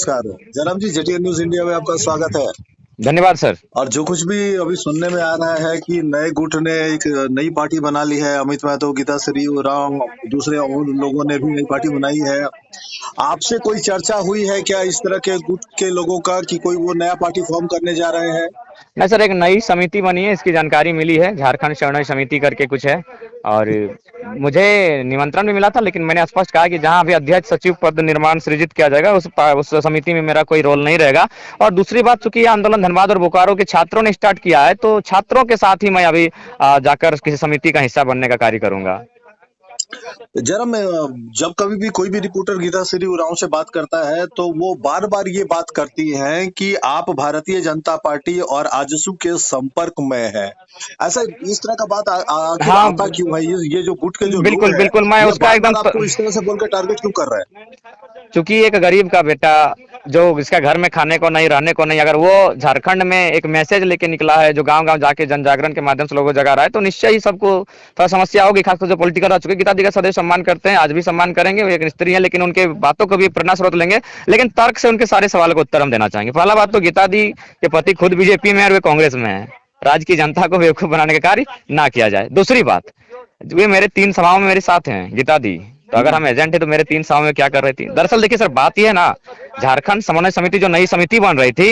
नमस्कार। जयराम जी, जेटीएन news India में आपका स्वागत है। धन्यवाद सर। और जो कुछ भी अभी सुनने में आ रहा है कि नए गुट ने एक नई पार्टी बना ली है, अमित महतो, गीता श्री राम, दूसरे और लोगों ने भी नई पार्टी बनाई है। आपसे कोई चर्चा हुई है क्या इस तरह के गुट के लोगों का कि कोई वो नया पार्टी फॉर्म करने जा रहे हैं? नहीं सर, एक नई समिति बनी है, इसकी जानकारी मिली है, झारखंड समन्वय समिति करके कुछ है। और मुझे निमंत्रण भी मिला था, लेकिन मैंने स्पष्ट कहा कि जहां भी अध्यक्ष सचिव पद निर्माण सृजित किया जाएगा उस समिति में मेरा कोई रोल नहीं रहेगा। और दूसरी बात, चूंकि ये आंदोलन धनबाद और बोकारो के छात्रों ने स्टार्ट किया है, तो छात्रों के साथ ही मैं अभी जाकर किसी समिति का हिस्सा बनने का कार्य करूंगा। जरा मैं जब कभी भी कोई भी रिपोर्टर गीता श्री उरांव से बात करता है तो वो बार बार ये बात करती हैं कि आप भारतीय जनता पार्टी और आजसू के संपर्क में है। ऐसा इस तरह का बात आखिर हाँ, आता क्यों है? ये जो गुट के जो लोग बिल्कुल हैं, बिल्कुल, मैं ये उसका बार एकदम बार आपको इस तरह से बोल के टारगेट क्यों कर रहे हैं? चूंकि एक गरीब का बेटा जो इसका घर में खाने को नहीं, रहने को नहीं, अगर वो झारखंड में एक मैसेज लेके निकला है जो गांव गांव जाके जन जागरण के माध्यम से लोगों को जगा रहा है, तो निश्चय ही सबको थोड़ा समस्या होगी, खासकर जो पॉलिटिकल रह चुके। गीता जी का सदैव सम्मान करते हैं, आज भी सम्मान करेंगे, वो एक स्त्री है, लेकिन उनके बातों को भी प्रेरणा स्रोत लेंगे, लेकिन तर्क से उनके सारे सवालों को उत्तर हम देना चाहेंगे। पहला बात तो गीता जी के पति खुद बीजेपी में है और वे कांग्रेस में है। राज्य की जनता को बेवकूफ बनाने का कार्य ना किया जाए। दूसरी बात, वे मेरे 3 सभाओं में मेरे साथ हैं गीता दी, तो अगर हम एजेंट है तो मेरे 3 सभाओं में क्या कर रही थी? दरअसल देखिए सर, बात यह है ना, झारखंड समन्वय समिति जो नई समिति बन रही थी,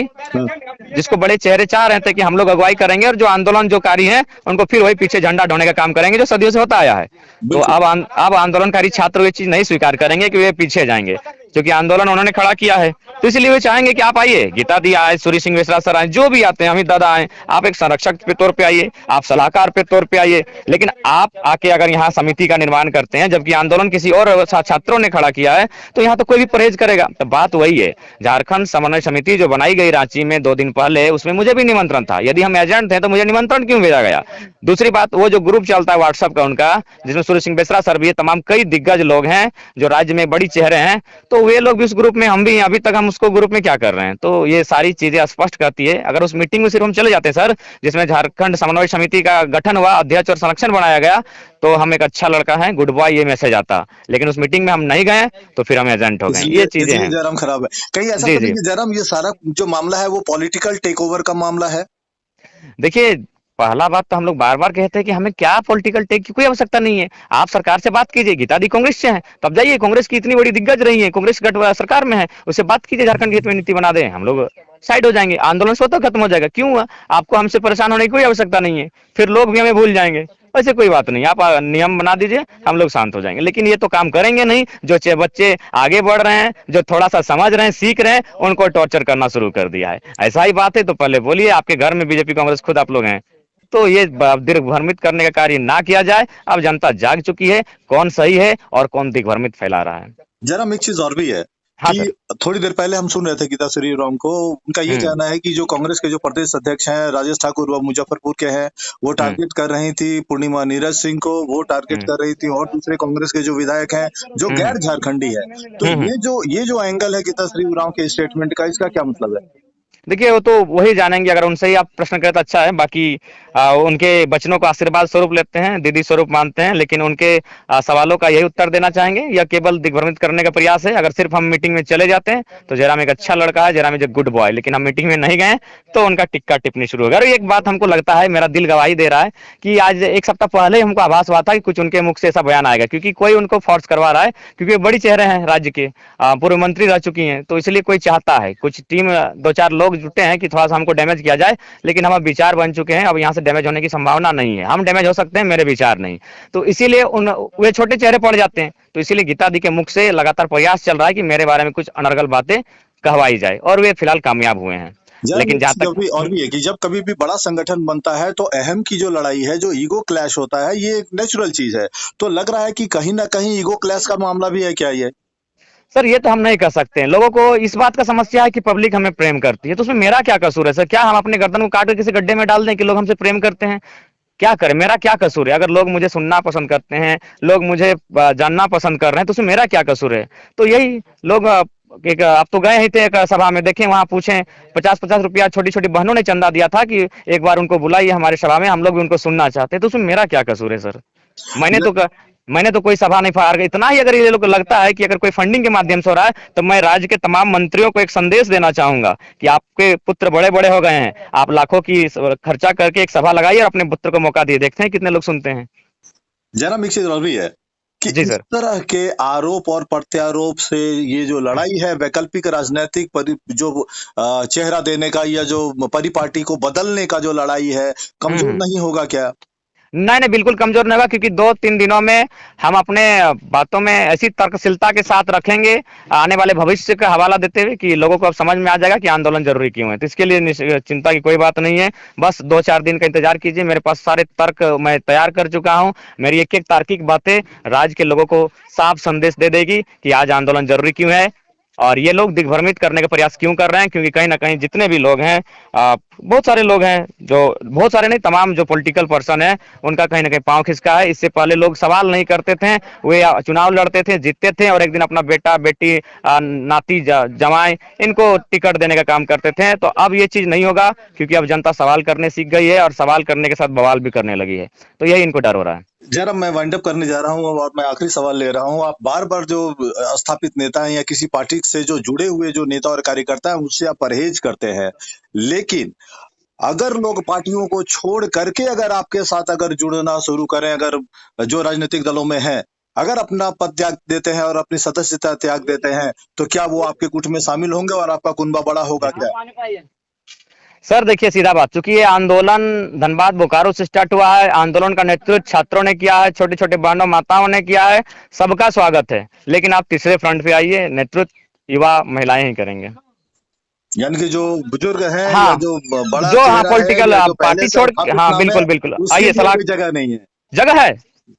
जिसको बड़े चेहरे चाह रहे थे कि हम लोग अगुवाई करेंगे और जो आंदोलन जो कारी है उनको फिर वही पीछे झंडा ढोने का काम करेंगे जो सदियों से होता आया है। तो अब आंदोलनकारी छात्र ये चीज नहीं स्वीकार करेंगे कि वे पीछे जाएंगे, क्योंकि आंदोलन उन्होंने खड़ा किया है। तो इसलिए वे चाहेंगे कि आप आइए, गीता दी आए, सूर्य सिंह मिश्रा सर आए, जो भी आते हैं, अमित दादा आए, आप एक संरक्षक के तौर पे आइए, आप सलाहकार पे तौर पे आइए, लेकिन आप आके अगर यहाँ समिति का निर्माण करते हैं जबकि आंदोलन किसी और छात्रों ने खड़ा किया है, तो यहाँ तो कोई भी परहेज करेगा। तो बात वही है, झारखंड समन्वय समिति जो बनाई गई रांची में 2 दिन पहले, उसमें मुझे भी निमंत्रण था। यदि हम एजेंट थे तो मुझे निमंत्रण क्यों भेजा गया? दूसरी बात, वो जो ग्रुप चलता है व्हाट्सएप का उनका, जिसमें सूर्य सिंह मिश्रा सर भी है, तमाम कई दिग्गज लोग हैं जो राज्य में बड़ी चेहरे हैं, तो वे लोग भी उस ग्रुप में, हम भी, अभी तक हम उसको ग्रुप में क्या कर रहे हैं? तो ये सारी चीजें स्पष्ट करती है। अगर उस मीटिंग में सिर्फ हम चले जाते सर, जिसमें झारखंड समन्वय समिति का गठन हुआ, अध्यक्ष और संरक्षण बनाया गया, तो हम एक अच्छा लड़का है, गुड बॉय, ये मैसेज आता। लेकिन उस मीटिंग में हम नहीं गए तो फिर हम एजेंट हो गए। ये चीजें हैं। जयराम खराब है कहीं ऐसा जी तो नहीं जी, कि जयराम ये सारा जो मामला है वो पॉलिटिकल टेक ओवर का मामला है? देखिए, पहला बात तो हम लोग बार बार कहते हैं कि हमें क्या पॉलिटिकल टेक की कोई आवश्यकता नहीं है। आप सरकार से बात कीजिए, गीता दी कांग्रेस से है, तब जाइए, कांग्रेस की इतनी बड़ी दिग्गज रही है, कांग्रेस सरकार में है, उससे बात कीजिए, झारखंड के हित में नीति बना दे, हम लोग साइड हो जाएंगे, आंदोलन स्वतः खत्म हो जाएगा। क्यों हुआ? आपको हमसे परेशान होने की कोई आवश्यकता नहीं है, फिर लोग भी हमें भूल जाएंगे। वैसे कोई बात नहीं, आप नियम बना दीजिए, हम लोग शांत हो जाएंगे। लेकिन ये तो काम करेंगे नहीं। जो बच्चे आगे बढ़ रहे हैं, जो थोड़ा सा समझ रहे हैं, सीख रहे हैं, उनको टॉर्चर करना शुरू कर दिया है। ऐसा ही बात है तो पहले बोलिए, आपके घर में बीजेपी कांग्रेस खुद आप लोग हैं, तो ये दिग्भ्रमित करने का कार्य ना किया जाए। अब जनता जाग चुकी है, कौन सही है और कौन दिग्भ्रमित फैला रहा है। जरा एक चीज और भी है हाँ कि सर। थोड़ी देर पहले हम सुन रहे थे गीता श्री राम को, उनका ये कहना है कि जो कांग्रेस के जो प्रदेश अध्यक्ष हैं राजेश ठाकुर, वो मुजफ्फरपुर के हैं, वो हम्म टारगेट कर रही थी पूर्णिमा नीरज सिंह को, वो टारगेट हम्म कर रही थी और दूसरे कांग्रेस के जो विधायक हैं जो हम्म गैर झारखंडी है। तो हम्म ये जो एंगल है गीता श्री राम के स्टेटमेंट का, इसका क्या मतलब है? देखिए, वो तो वही जानेंगे, अगर उनसे ही आप प्रश्न करें तो अच्छा है। बाकी उनके वचनों को आशीर्वाद स्वरूप लेते हैं, दीदी स्वरूप मानते हैं, लेकिन उनके सवालों का यही उत्तर देना चाहेंगे या केवल दिग्भ्रमित करने का प्रयास है? अगर सिर्फ हम मीटिंग में चले जाते हैं तो जयराम एक अच्छा लड़का है, Jairam is a good boy, लेकिन हम मीटिंग में नहीं गए तो उनका टिक्का टिप्पणी शुरू हो गया। और एक बात हमको लगता है, मेरा दिल गवाही दे रहा है कि आज 1 सप्ताह पहले हमको आभास हुआ था कि कुछ उनके मुख से ऐसा बयान आएगा, क्योंकि कोई उनको फोर्स करवा रहा है, क्योंकि बड़ी चेहरे हैं राज्य के, पूर्व मंत्री रह चुकी हैं, तो इसलिए कोई चाहता है, कुछ टीम 2-4 लोग जुटे हैं कि थोड़ा सा हमको डैमेज किया जाए। लेकिन हम अब विचार बन चुके हैं, अब यहाँ से डैमेज होने की संभावना नहीं है। हम डैमेज हो सकते हैं, मेरे विचार नहीं। तो इसीलिए वे छोटे चेहरे पड़ जाते हैं। तो इसीलिए गीता दी के मुख से लगातार प्रयास चल रहा है कि मेरे बारे में कुछ अनर्गल बातें कहवाई जाए, और वे फिलहाल कामयाब हुए हैं। लेकिन जहां तक और भी है कि जब कभी भी बड़ा संगठन बनता है तो अहम की जो लड़ाई है, जो ईगो क्लैश होता है, ये एक नेचुरल चीज है। तो लग रहा है कि कहीं ना कहीं ईगो क्लैश का मामला भी है क्या ये? सर, ये तो हम नहीं कर सकते हैं। लोगों को इस बात का समस्या है कि पब्लिक हमें प्रेम करती है, तो उसमें मेरा क्या कसूर है सर? क्या हम अपने गर्दन को काट कर किसी गड्ढे में डाल दें कि लोग हमसे प्रेम करते हैं? क्या करें, मेरा क्या कसूर है? अगर लोग मुझे सुनना पसंद करते हैं, लोग मुझे जानना पसंद कर रहे हैं, तो उसमें मेरा क्या कसूर है? तो यही लोग एक, आप तो गए ही थे एक सभा में, देखें, वहां पूछें, 50-50 रुपया छोटी छोटी बहनों ने चंदा दिया था कि एक बार उनको बुलाइए हमारे सभा में, हम लोग भी उनको सुनना चाहते हैं। तो उसमें मेरा क्या कसूर है सर? मैंने तो मैंने तो कोई सभा नहीं फाड़, इतना ही अगर ये लोग को लगता है कि अगर कोई फंडिंग के माध्यम से हो रहा है, तो मैं राज्य के तमाम मंत्रियों को एक संदेश देना चाहूंगा कि आपके पुत्र बड़े बड़े हो गए हैं, आप लाखों की खर्चा करके एक सभा लगाइए और अपने पुत्र को मौका दिए, देखते हैं कितने लोग सुनते हैं। जनाब, एक चीज और भी है कि जी इस सर। तरह के आरोप और प्रत्यारोप से ये जो लड़ाई है वैकल्पिक राजनीतिक जो चेहरा देने का या जो परिपाटी को बदलने का जो लड़ाई है, कमजोर हम्म। नहीं होगा क्या? नहीं नहीं, बिल्कुल कमजोर नहीं होगा, क्योंकि 2-3 दिनों में हम अपने बातों में ऐसी तर्कशीलता के साथ रखेंगे, आने वाले भविष्य का हवाला देते हुए, कि लोगों को अब समझ में आ जाएगा कि आंदोलन जरूरी क्यों है। तो इसके लिए चिंता की कोई बात नहीं है, बस 2-4 दिन का इंतजार कीजिए, मेरे पास सारे तर्क मैं तैयार कर चुका हूं। मेरी एक एक तार्किक बातें राज्य के लोगों को साफ संदेश दे देगी कि आज आंदोलन जरूरी क्यों है, और ये लोग दिग्भ्रमित करने का प्रयास क्यों कर रहे हैं। क्योंकि कहीं ना कहीं जितने भी लोग हैं, बहुत सारे लोग हैं, जो बहुत सारे नहीं, तमाम जो पॉलिटिकल पर्सन है, उनका कहीं ना कहीं पांव खिसका है। इससे पहले लोग सवाल नहीं करते थे, वे चुनाव लड़ते थे, जीतते थे, और एक दिन अपना बेटा बेटी, नाती जमाई, इनको टिकट देने का काम करते थे। तो अब ये चीज नहीं होगा, क्योंकि अब जनता सवाल करने सीख गई है, और सवाल करने के साथ बवाल भी करने लगी है। तो यही इनको डर हो रहा है। जरा मैं वाइंड अप करने जा रहा हूँ और मैं आखिरी सवाल ले रहा हूँ। आप बार बार जो स्थापित नेता हैं या किसी पार्टी से जो जुड़े हुए जो नेता और कार्यकर्ता हैं उससे आप परहेज करते हैं, लेकिन अगर लोग पार्टियों को छोड़ करके अगर आपके साथ अगर जुड़ना शुरू करें, अगर जो राजनीतिक दलों में हैं, अगर अपना पद त्याग देते हैं और अपनी सदस्यता त्याग देते हैं, तो क्या वो आपके गुट में शामिल होंगे और आपका कुनबा बड़ा होगा क्या? सर देखिए, सीधा बात, चूंकि ये आंदोलन धनबाद बोकारो से स्टार्ट हुआ है, आंदोलन का नेतृत्व छात्रों ने किया है, छोटे छोटे बहनों माताओं ने किया है, सबका स्वागत है। लेकिन आप तीसरे फ्रंट पे आइए, नेतृत्व युवा महिलाएं ही करेंगे। यानी कि जो बुजुर्ग हैं या हाँ, जो बड़ा जो हाँ चेहरा है पॉलिटिकल या जो पहले पार्टी से छोड़ के, स्थापित हाँ नाम है, बिल्कुल बिल्कुल, उसके आइए लिए सलाह, कोई जगह नहीं है। जगह है,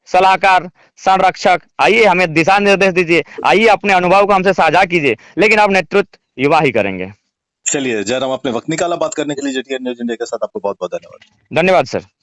सलाहकार, संरक्षक, आइए हमें दिशा निर्देश दीजिए, आइए अपने अनुभव को हमसे साझा कीजिए, लेकिन अब नेतृत्व युवा ही करेंगे। चलिए जयराम, अपने वक्त निकाला बात करने के लिए, जेटीएन न्यूज इंडिया के साथ आपको बहुत बहुत धन्यवाद। धन्यवाद सर।